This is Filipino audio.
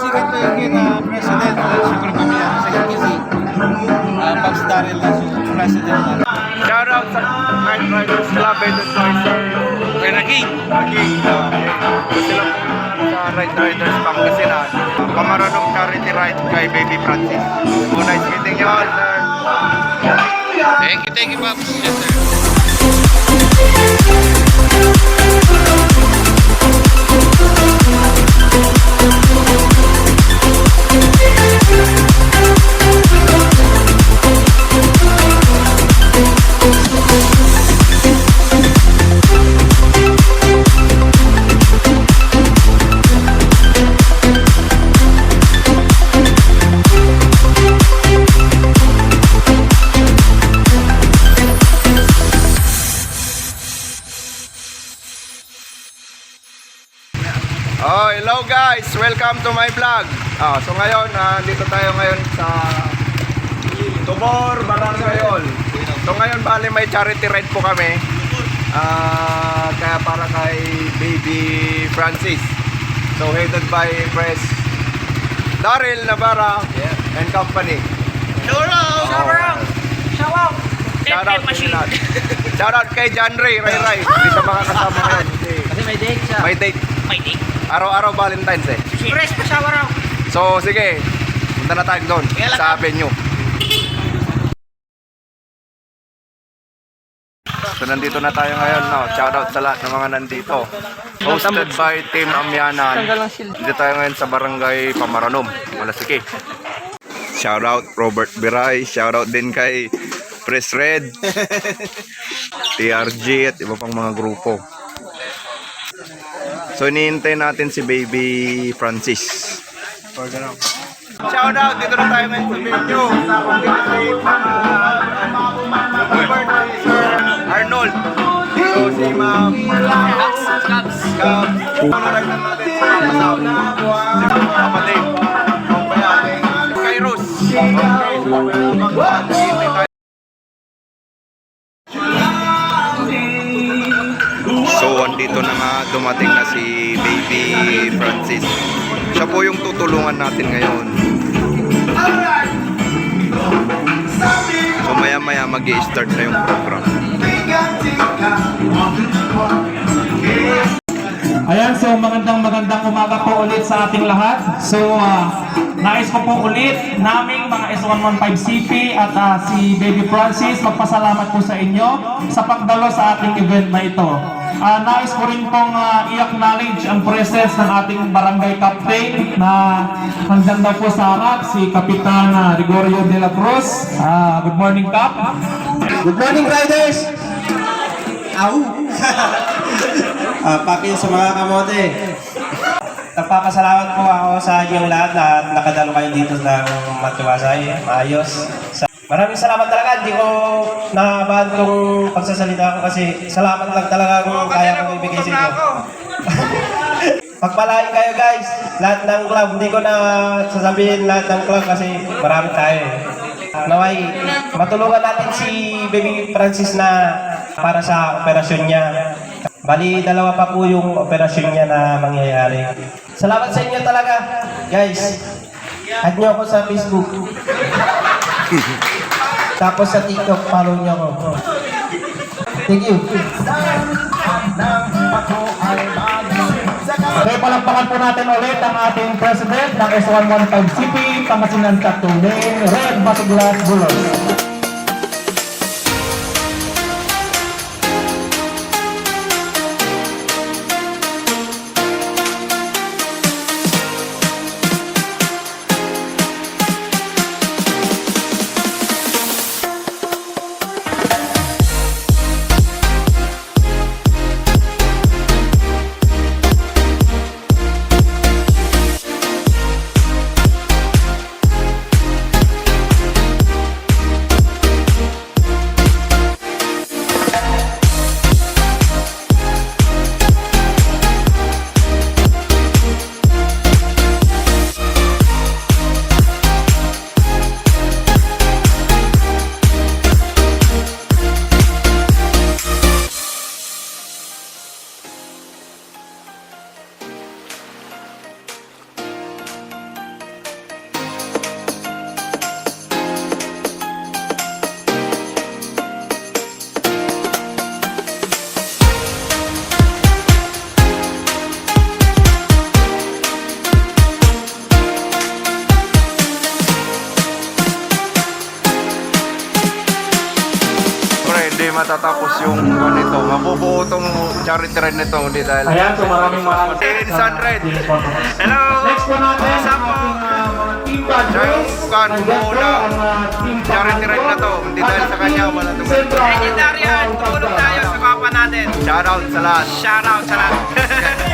sikat to yung president. Siyempre pamilya sa kasi Pops Daryl na president na. Shout out sa Night Riders Club and Advisor. Kay Naging. Sila po sa Night Riders Pangasinan. Pamaranum charity ride kay Baby Francis. So nice meeting you all, sir. Thank you, Pops. Yes, sir. Oh, hello guys! Welcome to my vlog. So ngayon, dito tayo ngayon sa Tubor, Barangay Hall. So ngayon, bali may charity ride po kami. Kaya para kay Baby Francis. So headed by Press Daryl Navarra and company. Shout out! Shout out machine. Shout out kay John Ray Ray. Hindi ka makakasama ngayon. Kasi may date siya. May date. May date? Araw-araw Valentine's eh. Press pa siya araw. So sige, punta na tayo doon sa venue. So nandito na tayo ngayon, no? Shoutout sa lahat ng mga nandito. Hosted by Team Amyanan. Dito tayo ngayon sa Barangay Pamaranum, Malasiqui. Shoutout Robert Biray. Shoutout din kay Press Red, TRG at iba pang mga grupo. So iniintay natin si Baby Francis. Shout out, dito na tayo ngayon sa venue. Sa community Sir Arnold. So si Ma'am Cubs. Panalagnan natin sa kasama. Kapatid. Kairos. Okay, so iniintay tayo. So andito na nga, dumating na si Baby Francis. Siya po yung tutulungan natin ngayon. So maya maya mag-i-start na yung program. Ayan, so magandang umaga po ulit sa ating lahat. So nais ko po ulit naming mga S115CP at si Baby Francis magpasalamat po sa inyo sa pagdalo sa ating event na ito. Nais ko rin pong i-acknowledge ang presence ng ating barangay captain na nandyan daw po sa harap, si Kapitan Gregorio de la Cruz. Good morning, Cap. Good morning, riders! Pakin sa mga kamote. Nagpapasalamat po ako sa inyong lahat na nakadalo kayo dito ng matiwasay, maayos. Maraming salamat talaga. Hindi ko nakabahan kung pagsasalita ko kasi salamat lang talaga kung kaya kong ibigay sa inyo. Pagpalain kayo guys, lahat ng club. Hindi ko na sasabihin lahat ng club kasi marami tayo. Naway, matulungan natin si Baby Francis na para sa operasyon niya. Bali, dalawa pa po yung operasyon niya na mangyayari. Salamat sa inyo talaga, guys. Add nyo ako sa Facebook. Tapos sa TikTok, follow nyo ako. Thank you. Okay, palakpakan po natin ulit ang ating president ng S115CP, Pangasinan Katuling, Red Basuglas Bulos. matatapos yung ganito. Mabubuo itong charity ride nito. Hindi dahil... Ayan, so maraming In Sunred. Hello! Next po natin, What's up ang po? ating mga team Siya yung badges. kan, Nandyan po bumuo ang team charity ride na to. Hindi dahil sa kanya, wala itong ganito. Legendary yan, tulong tayo sa Shoutout sa lahat. Shoutout sa lahat.